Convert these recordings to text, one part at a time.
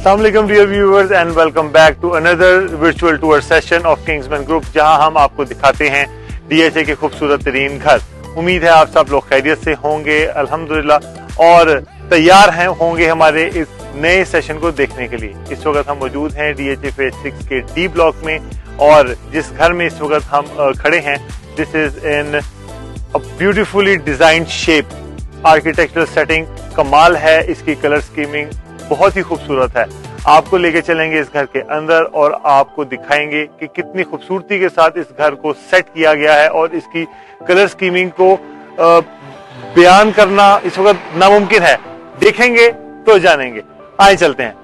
अस्सलाम वालेकुम dear viewers and welcome back to another virtual tour session of Kingsman group, जहां हम आपको दिखाते हैं डीएचए के खूबसूरत तरीन घर। उम्मीद है आप सब लोग खैरियत से होंगे अल्हम्दुलिल्लाह और तैयार हैं होंगे हमारे इस नए सेशन को देखने के लिए। इस वक्त हम मौजूद हैं डीएचए फेज 6 के डी ब्लॉक में और जिस घर में इस वक्त हम खड़े हैं this is in beautifully designed shape. Architectural setting कमाल है, इसकी कलर स्कीमिंग बहुत ही खूबसूरत है। आपको लेके चलेंगे इस घर के अंदर और आपको दिखाएंगे कि कितनी खूबसूरती के साथ इस घर को सेट किया गया है और इसकी कलर स्कीमिंग को बयान करना इस वक्त नामुमकिन है। देखेंगे तो जानेंगे। आइए चलते हैं।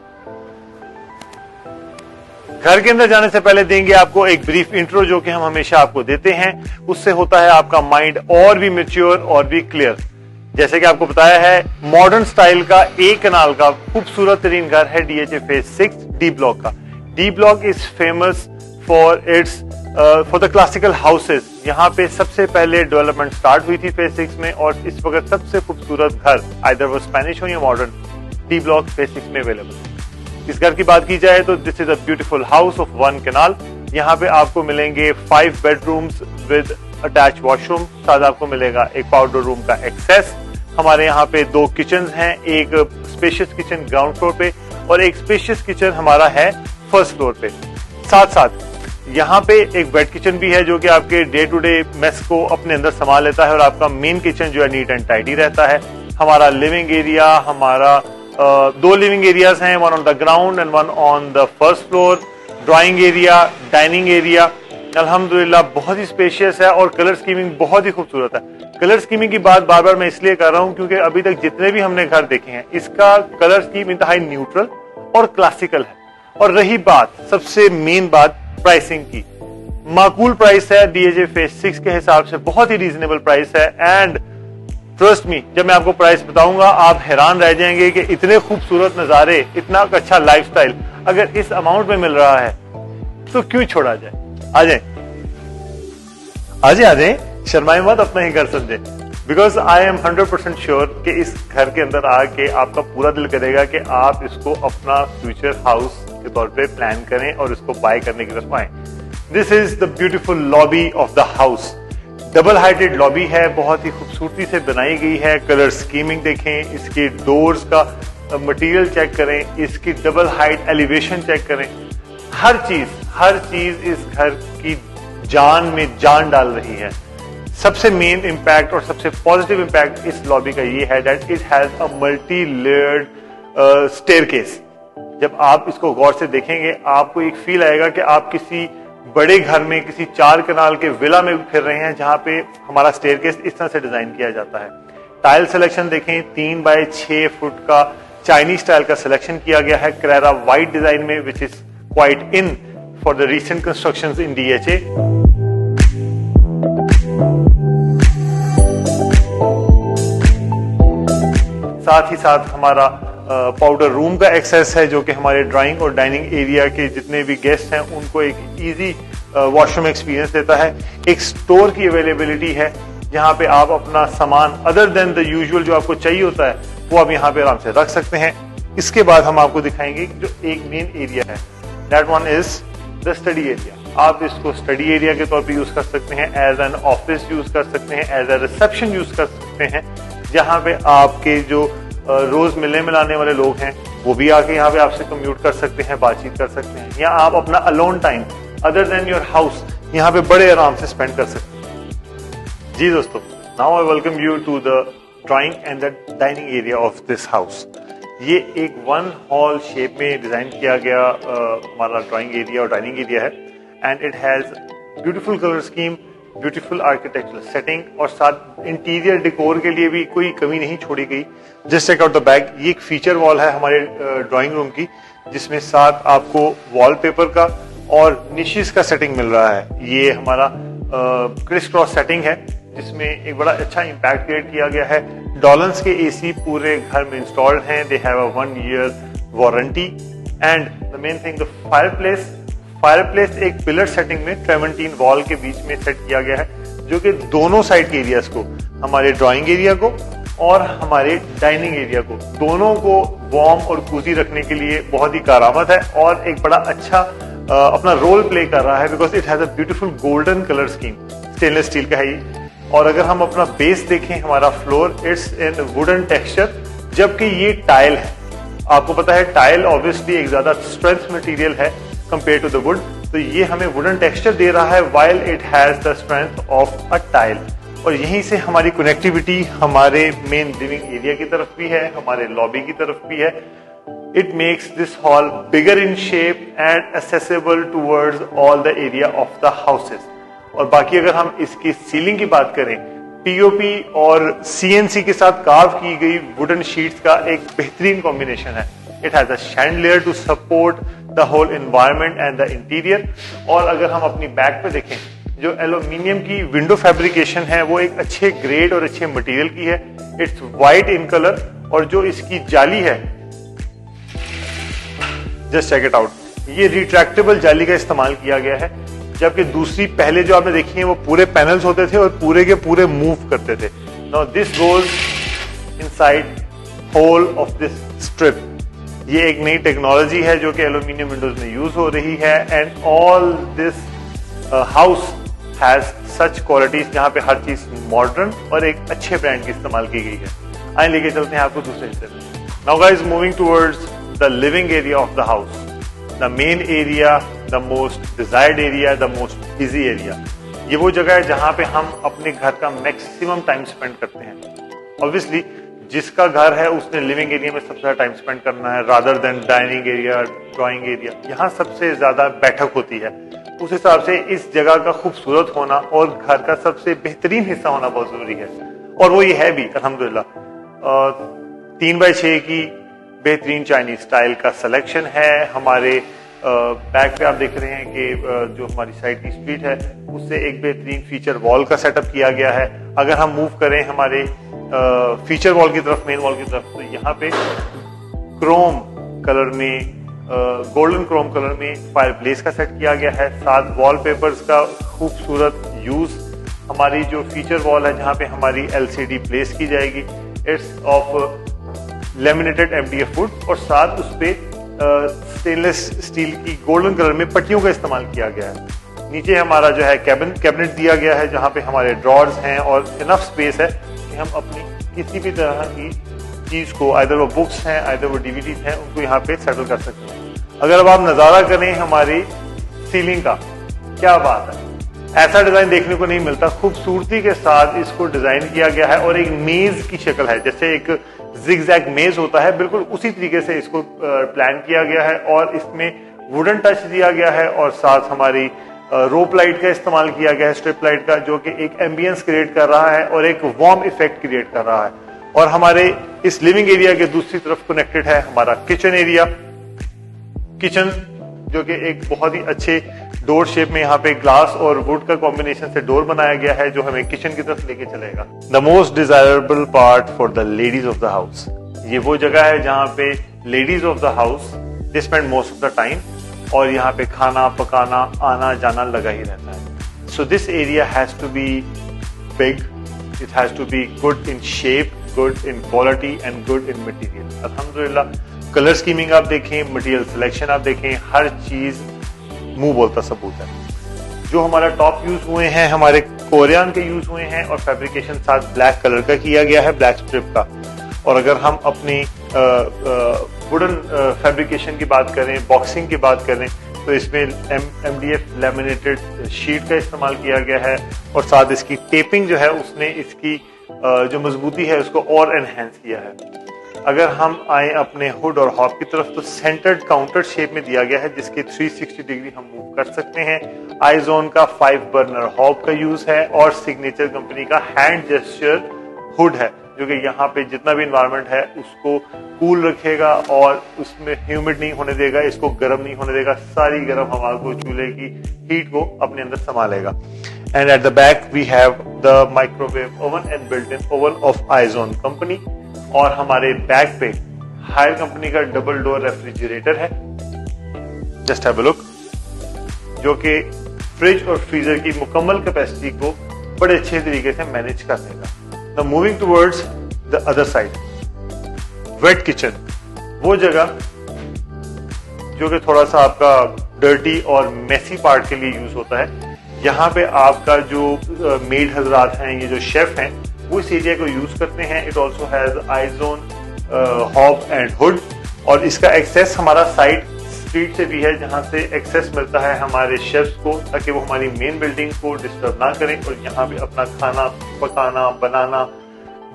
घर के अंदर जाने से पहले देंगे आपको एक ब्रीफ इंट्रो जो कि हम हमेशा आपको देते हैं। उससे होता है आपका माइंड और भी मैच्योर और भी क्लियर। जैसे कि आपको बताया है मॉडर्न स्टाइल का एक कनाल का खूबसूरत तरीन घर है डीएचए फेज 6 डी ब्लॉक का। D block is famous for the classical houses. यहाँ पे सबसे पहले डेवलपमेंट स्टार्ट हुई थी फेज 6 में और इस वक्त सबसे खूबसूरत घर आइदर वो स्पेनिश हो या मॉडर्न डी ब्लॉक फेज 6 में अवेलेबल है। इस घर की बात की जाए तो this is a beautiful house of 1 कनाल। यहाँ पे आपको मिलेंगे 5 बेडरूम्स विद अटैच वॉशरूम, साथ आपको मिलेगा एक पाउडर रूम का एक्सेस। हमारे यहाँ पे 2 किचन हैं, एक स्पेशियस किचन ग्राउंड फ्लोर पे और एक स्पेशियस किचन हमारा है फर्स्ट फ्लोर पे। साथ साथ यहाँ पे एक वेट किचन भी है जो कि आपके डे टू डे मेस को अपने अंदर संभाल लेता है और आपका मेन किचन जो है नीट एंड टाइडी रहता है। हमारा लिविंग एरिया, हमारा 2 लिविंग एरियाज हैं, 1 on the ground and 1 on the first floor. Drawing area, dining area अल्हम्दुलिल्लाह बहुत ही स्पेशियस है और कलर स्कीमिंग बहुत ही खूबसूरत है। कलर स्कीमिंग की बात बार बार मैं इसलिए कर रहा हूं क्योंकि अभी तक जितने भी हमने घर देखे हैं इसका कलर स्कीम इंतहाई न्यूट्रल और क्लासिकल है। और रही बात, सबसे मेन बात प्राइसिंग की, माकूल प्राइस है डीएचए फेज 6 के हिसाब से, बहुत ही रीजनेबल प्राइस है। एंड ट्रस्ट मी, जब मैं आपको प्राइस बताऊंगा आप हैरान रह जाएंगे कि इतने खूबसूरत नजारे, इतना अच्छा लाइफस्टाइल अगर इस अमाउंट में मिल रहा है तो क्यों छोड़ा जाए। आ जाए आ जाए, शर्माए मत, अपना ही घर समझे। बिकॉज आई एम 100% श्योर कि इस घर के अंदर आके आपका पूरा दिल करेगा कि आप इसको अपना फ्यूचर हाउस के तौर पे प्लान करें और इसको बाय करने की तरफ आए। This is the beautiful lobby of the house. Double heighted lobby है, बहुत ही खूबसूरती से बनाई गई है। कलर स्कीमिंग देखें, इसके डोर्स का मटेरियल चेक करें, इसकी डबल हाइट एलिवेशन चेक करें। हर चीज इस घर की जान में जान डाल रही है। सबसे मेन इंपैक्ट और सबसे पॉजिटिव इंपैक्ट इस लॉबी का ये है that it has a multi layered staircase. जब आप इसको गौर से देखेंगे आपको एक फील आएगा कि आप किसी बड़े घर में, किसी 4 कनाल के विला में फिर रहे हैं जहां पे हमारा स्टेयरकेस इस तरह से डिजाइन किया जाता है। टाइल सिलेक्शन देखें, 3 बाय 6 फुट का चाइनीज स्टाइल का सिलेक्शन किया गया है क्रेरा व्हाइट डिजाइन में, which is quite in for the recent constructions in DHA. साथ ही साथ हमारा पाउडर रूम का एक्सेस है जो कि हमारे ड्राइंग और डाइनिंग एरिया के जितने भी गेस्ट हैं उनको एक इजी वॉशरूम एक्सपीरियंस देता है। एक स्टोर की अवेलेबिलिटी है जहां पे आप अपना सामान अदर देन द यूजुअल जो आपको चाहिए होता है वो आप यहाँ पे आराम से रख सकते हैं। इसके बाद हम आपको दिखाएंगे जो एक मेन एरिया है, that one is the study area. आप इसको स्टडी एरिया के तौर पे यूज कर सकते हैं, एज एन ऑफिस यूज कर सकते हैं, एज ए रिसेप्शन यूज कर सकते हैं, जहां पे आपके जो रोज मिलने मिलाने वाले लोग हैं वो भी आके यहाँ पे आपसे कम्यूट कर सकते हैं, बातचीत कर सकते हैं, या आप अपना alone time other than your house यहाँ पे बड़े आराम से स्पेंड कर सकते हैं। जी दोस्तों, now I welcome you to the drawing and the dining area of this house. ये एक 1 हॉल शेप में डिजाइन किया गया हमारा ड्राइंग एरिया और डाइनिंग एरिया है and it has beautiful colour scheme, beautiful architectural setting और साथ इंटीरियर डेकोर के लिए भी कोई कमी नहीं छोड़ी गई। Just check out the back, ये एक फीचर वॉल है हमारे ड्राइंग रूम की जिसमें साथ आपको वॉलपेपर का और निशेस का सेटिंग मिल रहा है। ये हमारा क्रिस क्रॉस सेटिंग है जिसमें एक बड़ा अच्छा इम्पैक्ट क्रिएट किया गया है। डॉलन्स के एसी पूरे घर में इंस्टॉल्ड हैं, they have a 1 year warranty and the main thing the fireplace एक पिलर सेटिंग में ट्रेमेंटीन वॉल के बीच में सेट किया गया है जो कि दोनों साइड के एरियाज को, हमारे ड्राइंग एरिया को और हमारे डाइनिंग एरिया को, दोनों को वार्म और कूजी रखने के लिए बहुत ही कारआमद है और एक बड़ा अच्छा अपना रोल प्ले कर रहा है, because it has a beautiful golden colour scheme. Stainless steel का है ये। और अगर हम अपना बेस देखें, हमारा floor it's in wooden texture, जबकि ये टाइल है। आपको पता है टाइल ऑब्वियसली एक ज्यादा स्ट्रेंथ मटेरियल है कंपेयर टू द वुड, तो ये हमें वुडन टेक्सचर दे रहा है while it has the strength of a tile. और यहीं से हमारी कनेक्टिविटी हमारे मेन लिविंग एरिया की तरफ भी है, हमारे लॉबी की तरफ भी है। It makes this hall bigger in shape and accessible towards all the area of the houses. और बाकी अगर हम इसकी सीलिंग की बात करें, पीओपी और सीएनसी के साथ कार्व की गई वुडन शीट्स का एक बेहतरीन कॉम्बिनेशन है। It has a chandelier to support the whole environment and the interior. और अगर हम अपनी बैक पे देखें, जो एल्यूमिनियम की विंडो फैब्रिकेशन है वो एक अच्छे ग्रेड और अच्छे मटेरियल की है। इट्स वाइट इन कलर और जो इसकी जाली है, जस्ट चेक इट आउट, ये रिट्रैक्टेबल जाली का इस्तेमाल किया गया है, जबकि दूसरी पहले जो आपने देखी है वो पूरे पैनल्स होते थे और पूरे के पूरे मूव करते थे। Now this goes inside hole of this strip. ये एक नई टेक्नोलॉजी है जो कि एल्यूमिनियम विंडोज में यूज हो रही है and all this house has such qualities जहां पे हर चीज मॉडर्न और एक अच्छे ब्रांड की इस्तेमाल की गई है। आइए लेके चलते हैं आपको दूसरे हिस्से में। Now guys, moving towards the living area of the house, the main area, the most desired area, the most busy area. ये वो जगह है जहां पे हम अपने घर का मैक्सिमम टाइम स्पेंड करते हैं। ऑब्वियसली जिसका घर है उसने लिविंग एरिया में सबसे ज्यादा टाइम स्पेंड करना है rather than dining area, drawing area. यहाँ सबसे ज्यादा बैठक होती है। उस हिसाब से इस जगह का खूबसूरत होना और घर का सबसे बेहतरीन हिस्सा होना बहुत जरूरी है, और वो ये है भी अल्हम्दुलिल्लाह। 3x6 की बेहतरीन चाइनीज स्टाइल का सिलेक्शन है। हमारे बैक पे आप देख रहे हैं कि जो हमारी साइड की स्ट्रीट है उससे एक बेहतरीन फीचर वॉल का सेटअप किया गया है। अगर हम मूव करें हमारे फीचर वॉल की तरफ, मेन वॉल की तरफ, तो यहाँ पे क्रोम कलर में, गोल्डन क्रोम कलर में फायरप्लेस का सेट किया गया है। साथ वॉलपेपर्स का खूबसूरत यूज। हमारी जो फीचर वॉल है जहाँ पे हमारी एलसीडी प्लेस की जाएगी, it's of laminated MDF would और साथ उस पे स्टेनलेस स्टील की गोल्डन कलर में पट्टियों का इस्तेमाल किया गया है। नीचे हमारा जो है कैबिनेट दिया गया है जहां पे हमारे ड्रॉर्स हैं और इनफ स्पेस है कि हम अपनी किसी भी तरह की चीज को, आइदर वो बुक्स हैं, आइदर वो डीवीडीज हैं, उनको यहाँ पे सेटल कर सकते हैं। अगर अब आप नजारा करें हमारी सीलिंग का, क्या बात है, ऐसा डिजाइन देखने को नहीं मिलता। खूबसूरती के साथ इसको डिजाइन किया गया है और एक मेज की शक्ल है, जैसे एक जिगजैग मेज होता है, बिल्कुल उसी तरीके से इसको प्लान किया गया है और इसमें वुडन टच दिया गया है और साथ हमारी रोप लाइट का इस्तेमाल किया गया है, स्ट्रिप लाइट का, जो कि एक एम्बियंस क्रिएट कर रहा है और एक वार्म इफेक्ट क्रिएट कर रहा है। और हमारे इस लिविंग एरिया के दूसरी तरफ कनेक्टेड है हमारा किचन एरिया। किचन जो कि एक बहुत ही अच्छे डोर शेप में यहाँ पे ग्लास और वुड का कॉम्बिनेशन से डोर बनाया गया है जो हमें किचन की तरफ लेके चलेगा। The most desirable part for the ladies of the house, ये वो जगह है जहाँ पे ladies of the house they spend most of the time और यहाँ पे खाना पकाना, आना जाना लगा ही रहता है। So this area has to be big, it has to be good in shape, good in quality and good in material. अल्हम्दुलिल्लाह कलर स्कीमिंग आप देखें, मटेरियल सिलेक्शन आप देखें, हर चीज मुंह बोलता सबूत है। जो हमारा टॉप यूज हुए हैं हमारे कोरियन के यूज हुए हैं और फैब्रिकेशन साथ ब्लैक कलर का किया गया है, ब्लैक स्ट्रिप का। और अगर हम अपनी वुडन फैब्रिकेशन की बात करें, बॉक्सिंग की बात करें, तो इसमें एमडीएफ लैमिनेटेड शीट का इस्तेमाल किया गया है और साथ इसकी टेपिंग जो है उसने इसकी जो मजबूती है उसको और एनहेंस किया है। अगर हम आए अपने हुड और हॉब की तरफ, तो सेंटर्ड काउंटर शेप में दिया गया है जिसके 360 डिग्री हम मूव कर सकते हैं। आईजोन का 5 बर्नर हॉब का यूज है और सिग्नेचर कंपनी का हैंड जेस्चर हुड है जो कि यहाँ पे जितना भी इन्वायरमेंट है उसको कूल रखेगा और उसमें ह्यूमिड नहीं होने देगा, इसको गर्म नहीं होने देगा, सारी गर्म हवा को, चूल्हे की हीट को अपने अंदर संभालेगा। And at the back we have the microwave oven and built in oven of आईजोन कंपनी। और हमारे बैक पे हायर कंपनी का डबल डोर रेफ्रिजरेटर है, जस्ट हैव अ लुक, जो कि फ्रिज और फ्रीजर की मुकम्मल कैपेसिटी को बड़े अच्छे तरीके से मैनेज कर देगा। Now moving towards the other side. Wet kitchen, वो जगह जो कि थोड़ा सा आपका डर्टी और मेसी पार्ट के लिए यूज होता है। यहाँ पे आपका जो मेड हजरात हैं, ये जो शेफ हैं, वो इस एरिया को यूज करते हैं। It also has I zone, hob and hood, और इसका एक्सेस हमारा साइड स्ट्रीट से भी है, जहाँ से एक्सेस मिलता है हमारे शेफ्स को, ताकि वो हमारी मेन बिल्डिंग को डिस्टर्ब ना करें और यहाँ पे अपना खाना पकाना, बनाना,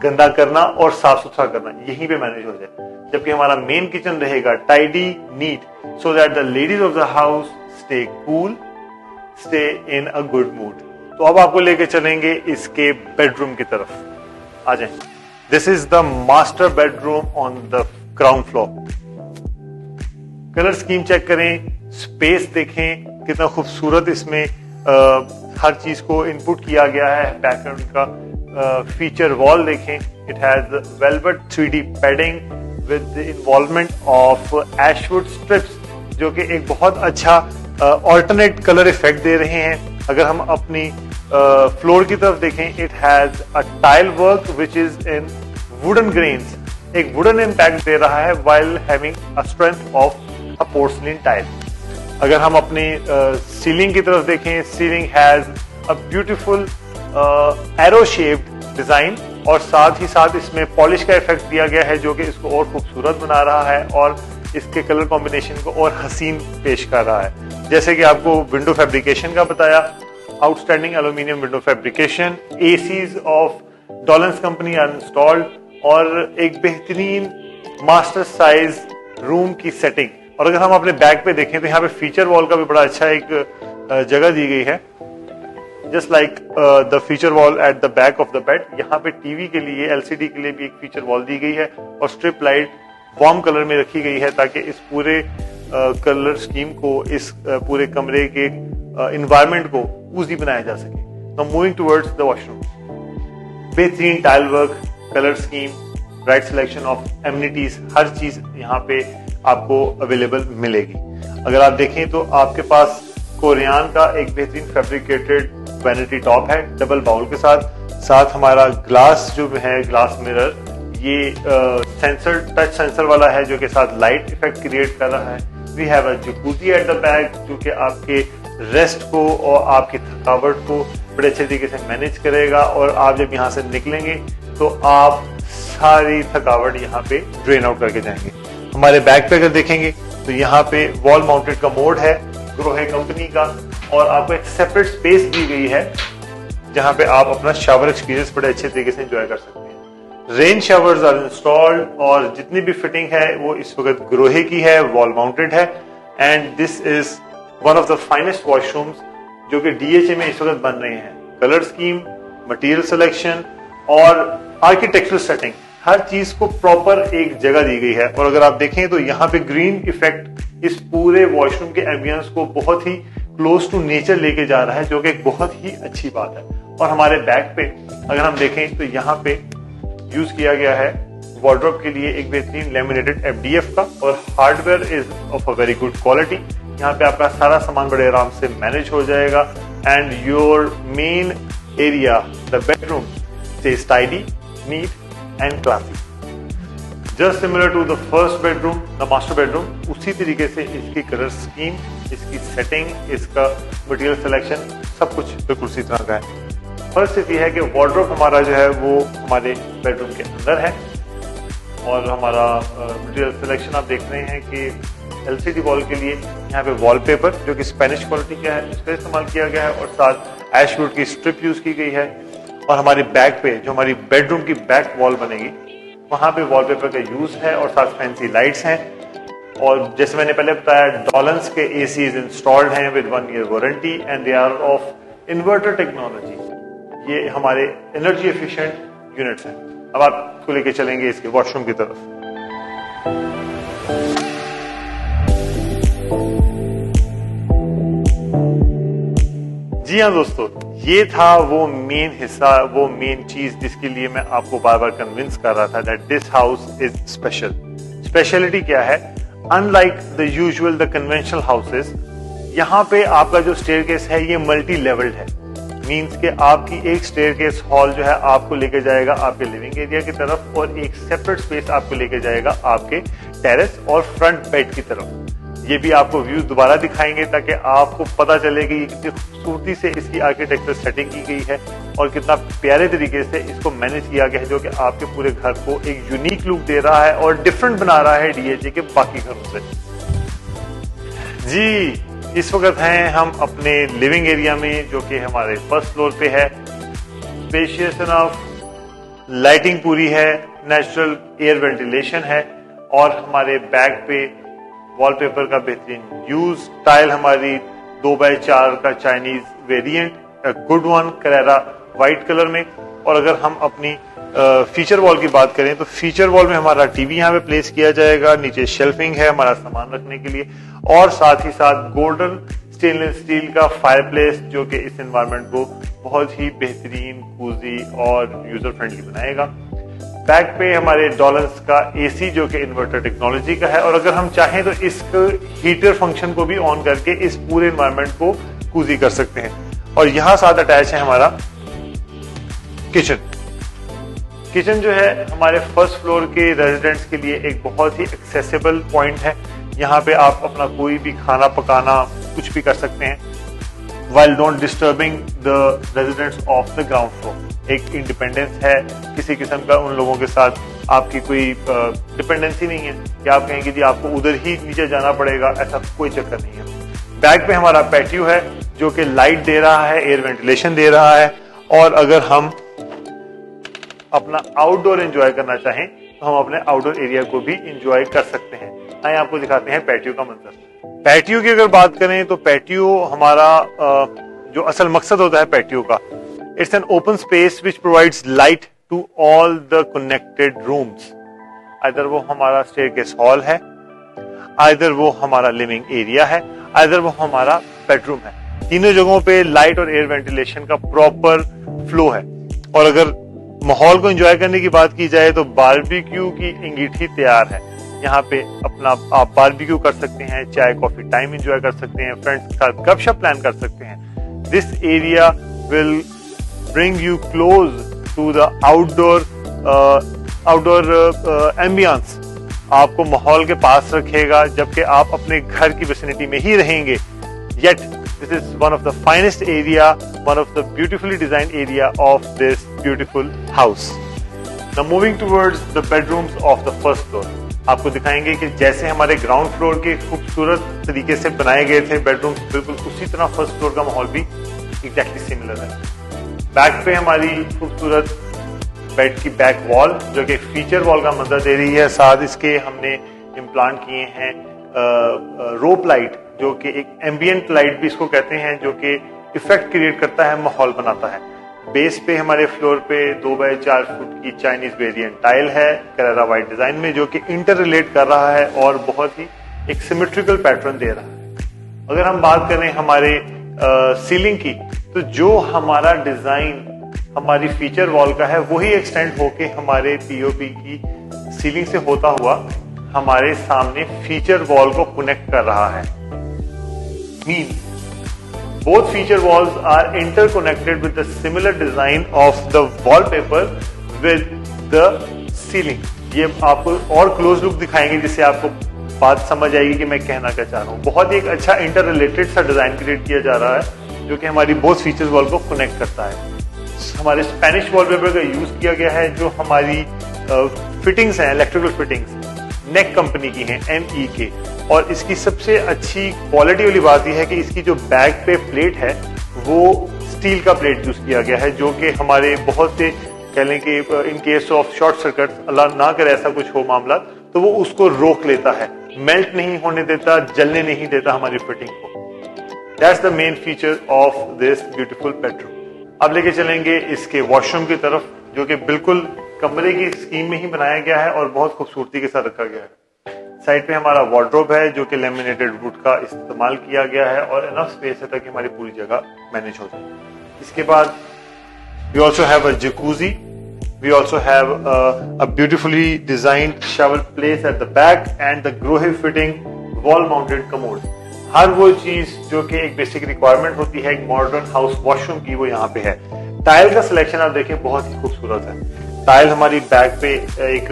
गंदा करना और साफ सुथरा करना यहीं पे मैनेज हो जाए। जबकि हमारा मेन किचन रहेगा tidy, neat, so that the ladies of the house stay cool, stay in a good mood. तो अब आपको लेके चलेंगे इसके बेडरूम की तरफ। आ जाएं। This is the master bedroom on the ground floor. Colour scheme check करें, स्पेस देखें, कितना खूबसूरत इसमें हर चीज को इनपुट किया गया है। बैकग्राउंड का फीचर वॉल देखें, it has velvet 3D padding with the involvement of ashwood strips, जो कि एक बहुत अच्छा ऑल्टरनेट कलर इफेक्ट दे रहे हैं। अगर हम अपनी फ्लोर की तरफ देखें, it has a tile work which is in wooden grains, एक वुडन इम्पैक्ट दे रहा है while having a strength of a porcelain tile. अगर हम अपनी सीलिंग की तरफ देखें, ceiling has a beautiful arrow shaped design, और साथ ही साथ इसमें पॉलिश का इफेक्ट दिया गया है, जो कि इसको और खूबसूरत बना रहा है और इसके कलर कॉम्बिनेशन को और हसीन पेश कर रहा है। जैसे कि आपको विंडो फैब्रिकेशन का बताया, outstanding aluminium window fabrication, ACs of Dawlance company are installed, और एक बेहतरीन मास्टर साइज रूम की सेटिंग। और अगर हम अपने बैक पे देखें तो यहाँ पे फीचर वॉल का भी बड़ा अच्छा एक जगह दी गई है, just like the feature wall at the back of the bed. यहाँ पे टीवी के लिए, एलसीडी के लिए भी एक फीचर वॉल दी गई है, और स्ट्रिप लाइट वार्म कलर में रखी गई है, ताकि इस पूरे कलर स्कीम को, इस पूरे कमरे के इन्वायरमेंट को ऊजी बनाया जा सके। Now moving towards the washroom, बेहतरीन tile work, colour scheme, right selection of amenities, हर चीज यहाँ पे आपको अवेलेबल मिलेगी। अगर आप देखें तो आपके पास कोरियान का एक बेहतरीन फैब्रिकेटेड वैनिटी टॉप है डबल बाउल के साथ हमारा ग्लास जो है, ग्लास मिरर, ये सेंसर, टच सेंसर वाला है, जो के साथ लाइट इफेक्ट क्रिएट कर रहा है। We have a jacuzzi at the back, जो कि आपके रेस्ट को और आपकी थकावट को बड़े अच्छे तरीके से मैनेज करेगा, और आप जब यहाँ से निकलेंगे तो आप सारी थकावट यहाँ पे ड्रेन आउट करके जाएंगे। हमारे बैक पे अगर देखेंगे तो यहाँ पे वॉल माउंटेड का मोड है ग्रोहे कंपनी का, और आपको एक सेपरेट स्पेस दी गई है जहाँ पे आप अपना शावर एक्सपीरियंस बड़े अच्छे तरीके से एंजॉय कर सकते हैं। रेन शावर्स आर इंस्टॉल्ड, और जितनी भी फिटिंग है वो इस वक्त ग्रोहे की है, वॉल माउंटेड है, and this is one of the finest washrooms जो कि डीएचए में इस वक्त बन रहे हैं। कलर स्कीम, मटेरियल सिलेक्शन और आर्किटेक्चरल सेटिंग, हर चीज को प्रॉपर एक जगह दी गई है। और अगर आप देखें तो यहाँ पे ग्रीन इफेक्ट इस पूरे वॉशरूम के एम्बियंस को बहुत ही क्लोज टू नेचर लेके जा रहा है, जो कि एक बहुत ही अच्छी बात है। और हमारे बैक पे अगर हम देखें तो यहाँ पे यूज किया गया है वार्डरोब के लिए एक बेहतरीन लेमिनेटेड एफडीएफ का, और hardware is of a very good quality. यहाँ पे आपका सारा सामान बड़े आराम से मैनेज हो जाएगा, and your main area the bedroom stays tidy, neat and classy. Just similar to the first bedroom, the master bedroom, उसी तरीके से इसकी कलर स्कीम, इसकी सेटिंग, इसका मटेरियल सिलेक्शन, सब कुछ बिल्कुल उसी तरह का है। फर्स्ट स्थिति है कि वार्डरोब हमारा जो है वो हमारे बेडरूम के अंदर है, और हमारा मटेरियल सिलेक्शन आप देख रहे हैं कि एलसीडी वॉल के लिए यहाँ पे वॉलपेपर जो कि स्पेनिश क्वालिटी का है उसका इस्तेमाल किया गया है, और साथ एशवुड की स्ट्रिप यूज की गई है। और हमारी बैक पे जो हमारी बेडरूम की बैक वॉल बनेगी वहां पे वॉलपेपर का यूज है, और साथ फैंसी लाइट्स हैं। और जैसे मैंने पहले बताया, डॉलेंस के एसीज इंस्टॉल्ड हैं with 1 year warranty, and they are of inverter technology. ये हमारे एनर्जी एफिशिएंट यूनिट्स हैं। अब आपको लेके चलेंगे इसके वॉशरूम की तरफ। जी हाँ दोस्तों, ये था वो मेन हिस्सा, वो मेन चीज जिसके लिए मैं आपको बार बार कन्विंस कर रहा था that this house is special. Speciality क्या है? Unlike the usual the conventional houses, यहाँ पे आपका जो स्टेयरकेस है ये मल्टी लेवल्ड है। मीन्स के आपकी एक स्टेयरकेस हॉल जो है आपको लेके जाएगा आपके लिविंग एरिया की तरफ और एक सेपरेट स्पेस आपको लेके जाएगा आपके टेरेस और फ्रंट बेड की तरफ। ये भी आपको व्यू दोबारा दिखाएंगे ताकि आपको पता चले कि ये कितनी खूबसूरती से इसकी आर्किटेक्चर सेटिंग की गई है और कितना प्यारे तरीके से इसको मैनेज किया गया है, जो कि आपके पूरे घर को एक यूनिक लुक दे रहा है और डिफरेंट बना रहा है डीएचए के बाकी घरों से। जी, इस वक्त हैं हम अपने लिविंग एरिया में जो कि हमारे फर्स्ट फ्लोर पे है। स्पेशियस एनफ, लाइटिंग पूरी है, नेचुरल एयर वेंटिलेशन है और हमारे बैक पे वॉलपेपर का बेहतरीन यूज। टाइल हमारी 2x4 का Chinese variant, good one, Karera white colour में। और अगर हम अपनी फीचर वॉल की बात करें तो फीचर वॉल में हमारा टीवी यहाँ पे प्लेस किया जाएगा, नीचे शेल्फिंग है हमारा सामान रखने के लिए और साथ ही साथ गोल्डन स्टेनलेस स्टील का फायरप्लेस जो कि इस एनवायरनमेंट को बहुत ही बेहतरीन, कूजी और यूजर फ्रेंडली बनाएगा। बैक पे हमारे डॉलर्स का एसी जो कि इन्वर्टर टेक्नोलॉजी का है और अगर हम चाहें तो इस हीटर फंक्शन को भी ऑन करके इस पूरे एनवायरनमेंट को कूजी कर सकते हैं। और यहां साथ अटैच है हमारा किचन। किचन जो है हमारे फर्स्ट फ्लोर के रेजिडेंट्स के लिए एक बहुत ही एक्सेसिबल पॉइंट है। यहाँ पे आप अपना कोई भी खाना पकाना कुछ भी कर सकते हैं while not disturbing the residents of the ground floor। एक इंडिपेंडेंस है किसी किस्म का उन लोगों के साथ, आपकी कोई डिपेंडेंसी नहीं है कि आप कहेंगे जी आपको उधर ही नीचे जाना पड़ेगा, ऐसा कोई चक्कर नहीं है। बैक पे हमारा पैटियो है जो कि लाइट दे रहा है, एयर वेंटिलेशन दे रहा है और अगर हम अपना आउटडोर एंजॉय करना चाहें तो हम अपने आउटडोर एरिया को भी एंजॉय कर सकते हैं। आइए आपको दिखाते हैं पैटियो का मंजर। पैटियो की अगर बात करें तो पैटियो हमारा जो असल मकसद होता है पैटियो का, it's an open space which provides light to all the connected rooms. Either वो हमारा स्टेयरकेस हॉल है, आइदर वो हमारा लिविंग एरिया है, आइदर वो हमारा बेडरूम है। तीनों जगहों पे लाइट और एयर वेंटिलेशन का प्रॉपर फ्लो है। और अगर माहौल को एंजॉय करने की बात की जाए तो बारबेक्यू की अंगीठी तैयार है। यहाँ पे अपना आप बारबेक्यू कर सकते हैं, चाय कॉफी टाइम एंजॉय कर सकते हैं, फ्रेंड्स के साथ गपशप प्लान कर सकते हैं। This area will bring you close to the outdoor ambience. आपको माहौल के पास रखेगा जबकि आप अपने घर की विसिनिटी में ही रहेंगे। Yet this is one of the finest area, one of the beautifully design area of this beautiful house. Now moving towards the bedrooms of the first floor. आपको दिखाएंगे कि जैसे हमारे ग्राउंड फ्लोर के खूबसूरत तरीके से बनाए गए थे बेडरूम, बिल्कुल उसी तरह फर्स्ट फ्लोर का माहौल भी एग्जैक्टली सिमिलर है। बैक पे हमारी खूबसूरत बेड की बैक वॉल जो कि फीचर वॉल का मंजर दे रही है। साथ इसके हमने इम्प्लांट किए हैं रोप लाइट जो कि एक एम्बियंट लाइट भी इसको कहते हैं, जो कि इफेक्ट क्रिएट करता है, माहौल बनाता है। बेस पे हमारे फ्लोर पे 2x4 फुट की चाइनीज वेरिएंट टाइल है करेरा व्हाइट डिजाइन में, जो कि इंटर रिलेट कर रहा है और बहुत ही एक सिमेट्रिकल पैटर्न दे रहा है। अगर हम बात करें हमारे सीलिंग की तो जो हमारा डिजाइन हमारी फीचर वॉल का है वही एक्सटेंड होके हमारे पीओपी की सीलिंग से होता हुआ हमारे सामने फीचर वॉल को कनेक्ट कर रहा है। Mean both feature walls are interconnected with the similar design of the wallpaper with the ceiling। ये आपको और क्लोज लुक दिखाएंगे जिससे आपको बात समझ आएगी कि मैं कहना क्या चाह रहा हूँ। बहुत ही एक अच्छा इंटर रिलेटेड सा डिजाइन क्रिएट किया जा रहा है जो कि हमारी बोथ फीचर्स वॉल को कनेक्ट करता है। हमारे स्पेनिश वॉलपेपर का यूज किया गया है जो हमारी फिटिंग्स हैं, इलेक्ट्रिकल फिटिंग्स नेक कंपनी की हैं, MEK। और इसकी सबसे अच्छी क्वालिटी वाली बात यह है कि इसकी जो बैक पे प्लेट है वो स्टील का प्लेट यूज किया गया है, जो कि हमारे बहुत से कह लें कि in case of short circuit, अल्लाह ना करे ऐसा कुछ हो मामला, तो वो उसको रोक लेता है, मेल्ट नहीं होने देता, जलने नहीं देता हमारी फिटिंग को। That's the main feature of this beautiful bedroom. अब लेके चलेंगे इसके वॉशरूम की तरफ जो कि बिल्कुल कमरे की स्कीम में ही बनाया गया है और बहुत खूबसूरती के साथ रखा गया है। साइड पे हमारा वार्डरोब है जो कि लेमिनेटेड वुड का इस्तेमाल किया गया है और इनफ स्पेस है ताकि हमारी पूरी जगह मैनेज हो जाए। इसके बाद we also have a jacuzzi, we also have a beautifully designed shower place at the back and the Grohe fitting wall mounted commode. हर वो चीज जो कि एक बेसिक रिक्वायरमेंट होती है एक मॉडर्न हाउस वॉशरूम की, वो यहाँ पे है। टाइल का सिलेक्शन आप देखें बहुत ही खूबसूरत है। टाइल हमारी बैक पे एक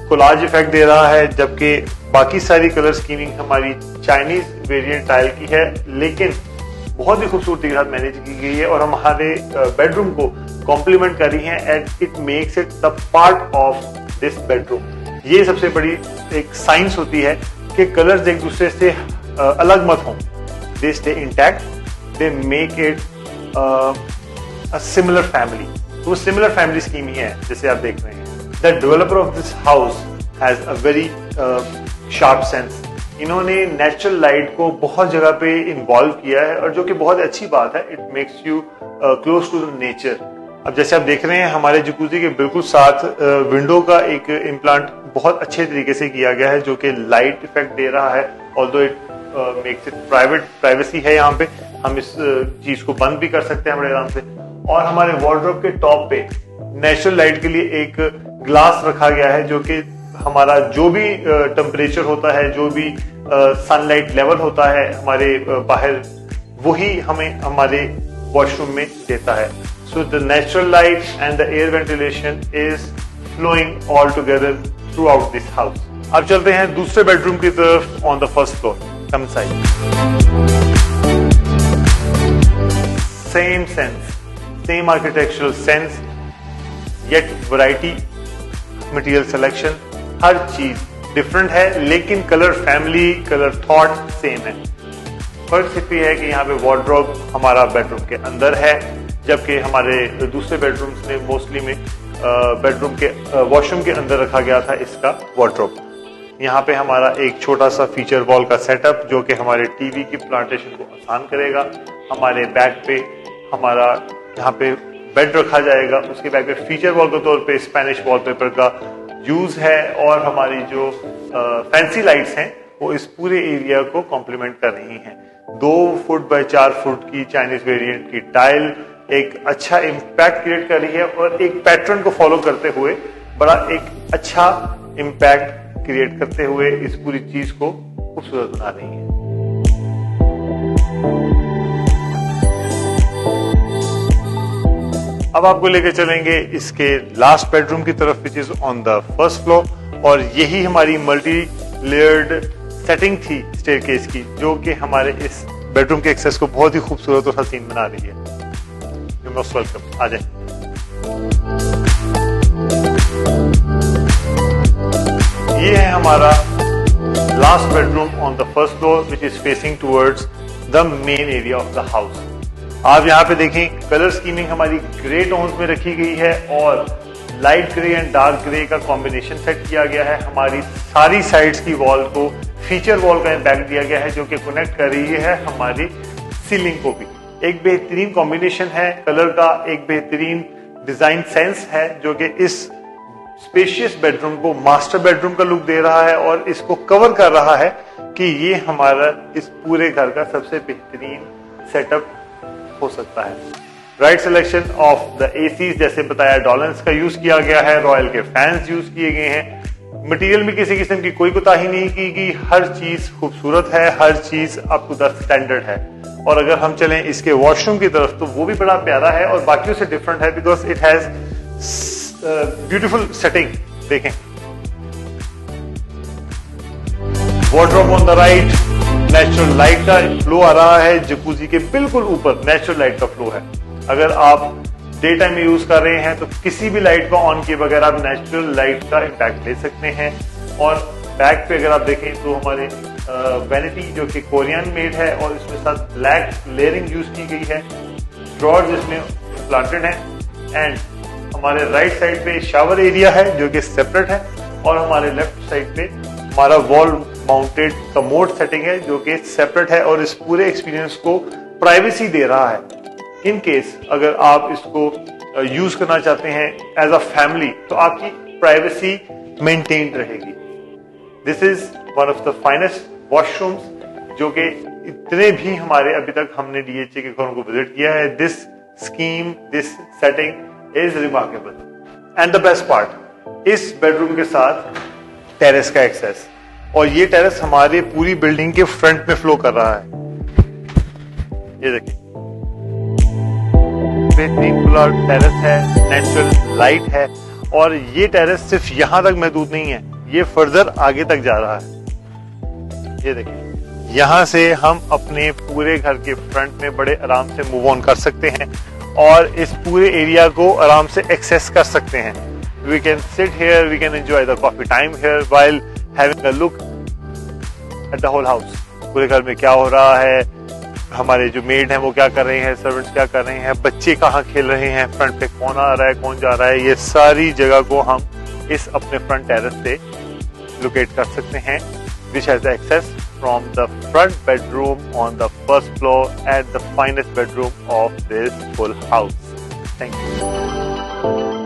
कोलाज इफेक्ट दे रहा है, जबकि बाकी सारी कलर स्कीमिंग हमारी चाइनीज वेरिएंट टाइल की है, लेकिन बहुत ही खूबसूरती के साथ मैनेज की गई है और हमारे बेडरूम को कॉम्प्लीमेंट कर रही है and it makes it the part of this bedroom. ये सबसे बड़ी एक साइंस होती है कि कलर्स एक दूसरे से अलग मत हों, they stay intact, they make it a similar family. तो वो सिमिलर फैमिली स्कीम ही है जैसे आप देख रहे हैं। The developer of this house has a very sharp sense. इन्होंने नेचुरल लाइट को बहुत जगह पे इन्वॉल्व किया है और जो कि बहुत अच्छी बात है। It makes you close to the nature. अब जैसे आप देख रहे हैं हमारे जकूजी के बिल्कुल साथ विंडो का एक इम्प्लांट बहुत अच्छे तरीके से किया गया है, जो कि लाइट इफेक्ट दे रहा है। Although it makes it privacy है, यहाँ पे हम इस चीज को बंद भी कर सकते हैं बड़े आराम से। और हमारे वार्डरोब के टॉप पे नेचुरल लाइट के लिए एक ग्लास रखा गया है, जो कि हमारा जो भी टेम्परेचर होता है, जो भी सनलाइट लेवल होता है हमारे बाहर, वही हमें हमारे वॉशरूम में देता है। So the natural light and the air ventilation is flowing all together throughout this house. अब चलते हैं दूसरे बेडरूम की तरफ on the first floor. Come side, same sense, same architectural sense, yet variety, material selection, हर चीज different है, लेकिन colour family, colour thought same है। फर्क सिर्फ ये है कि यहाँ पे वार्डरोब हमारा बेडरूम के अंदर है, जबकि हमारे दूसरे बेडरूम्स में मोस्टली में बेडरूम के वॉशरूम के अंदर रखा गया था इसका वार्डरोब। यहाँ पे हमारा एक छोटा सा फीचर वॉल का सेटअप, जो कि हमारे टीवी की प्लांटेशन को आसान करेगा। हमारे बैक पे हमारा यहाँ पे बेड रखा जाएगा, उसके बैक पे फीचर वॉल के तौर पे स्पेनिश वॉलपेपर का यूज है और हमारी जो फैंसी लाइट्स हैं वो इस पूरे एरिया को कॉम्प्लीमेंट कर रही हैं। 2 फुट बाय 4 फुट की चाइनीज वेरिएंट की टाइल एक अच्छा इम्पैक्ट क्रिएट कर रही है और एक पैटर्न को फॉलो करते हुए बड़ा एक अच्छा इम्पैक्ट क्रिएट करते हुए इस पूरी चीज को खूबसूरत बना रही है। अब आपको लेकर चलेंगे इसके लास्ट बेडरूम की तरफ, which is on the first floor, और यही हमारी मल्टी लेयर्ड सेटिंग थी स्टेयरकेस की, जो कि हमारे इस बेडरूम के एक्सेस को बहुत ही खूबसूरत और हसीन बना रही है। यू मोस्ट वेलकम, आ जाए। ये है हमारा last bedroom on the first floor, which is facing towards the main area of the house. आप यहाँ पे देखें कलर स्कीमिंग हमारी ग्रे टोन्स में रखी गई है और light grey and dark grey का कॉम्बिनेशन सेट किया गया है। हमारी सारी साइड्स की वॉल को फीचर वॉल का इम्पैक्ट दिया गया है, जो कि कनेक्ट कर रही है हमारी सीलिंग को भी। एक बेहतरीन कॉम्बिनेशन है कलर का, एक बेहतरीन डिजाइन सेंस है, जो कि इस स्पेशियस बेडरूम को मास्टर बेडरूम का लुक दे रहा है और इसको कवर कर रहा है कि ये हमारा इस पूरे घर का सबसे बेहतरीन सेटअप हो सकता है। Right selection of the ACs, जैसे बताया डॉलन्स का यूज किया गया है, रॉयल के फैंस यूज किए गए हैं। मटेरियल में किसी किस्म की कोई कोताही नहीं की गई, हर चीज खूबसूरत है, हर चीज अप टू द स्टैंडर्ड है। और अगर हम चलें इसके वॉशरूम की तरफ तो वो भी बड़ा प्यारा है और बाकियों से डिफरेंट है, because it has beautiful setting. देखें wardrobe on the right, natural light का फ्लो आ रहा है, जकूजी के बिल्कुल ऊपर नेचुरल लाइट का फ्लो है। अगर आप डे टाइम में यूज कर रहे हैं तो किसी भी लाइट को ऑन किए बगैर आप नेचुरल लाइट का इम्पैक्ट ले सकते हैं। और बैक पे अगर आप देखें तो हमारे वैनिटी जो कि कोरियन मेड है और इसमें साथ ब्लैक लेयरिंग यूज की गई है, ड्रॉर जिसमें प्लांटेड है, एंड हमारे राइट साइड पे शावर एरिया है जो कि सेपरेट है, और हमारे लेफ्ट साइड पे हमारा वॉल माउंटेड कमोड सेटिंग है जो कि सेपरेट है और इस पूरे एक्सपीरियंस को प्राइवेसी दे रहा है। इन केस अगर आप इसको यूज करना चाहते हैं एज अ फैमिली तो आपकी प्राइवेसी मेंटेन्ड रहेगी। This is one of the finest washrooms जो कि इतने भी हमारे अभी तक हमने डीएचए के घरों को विजिट किया है। This scheme, this setting is remarkable and the best part, इस बेडरूम के साथ टेरेस का एक्सेस। और ये टेरेस हमारे पूरी बिल्डिंग के फ्रंट में फ्लो कर रहा है। ये देखिए बेहतरीन खुला टेरेस है, नेचुरल लाइट है, और ये टेरेस सिर्फ यहां तक महदूद नहीं है, ये फर्दर आगे तक जा रहा है। ये देखिए यहां से हम अपने पूरे घर के फ्रंट में बड़े आराम से मूव ऑन कर सकते हैं और इस पूरे एरिया को आराम से एक्सेस कर सकते हैं। We can sit here, we can enjoy the coffee time here while having a look at the whole house. पूरे घर में क्या हो रहा है, हमारे जो मेड हैं वो क्या कर रहे हैं, सर्वेंट्स क्या कर रहे हैं, बच्चे कहाँ खेल रहे हैं, फ्रंट पे कौन आ रहा है, कौन जा रहा है, ये सारी जगह को हम इस अपने फ्रंट टेरेस से लोकेट कर सकते हैं, which has access from the front bedroom on the first floor at the finest bedroom of this full house. Thank you.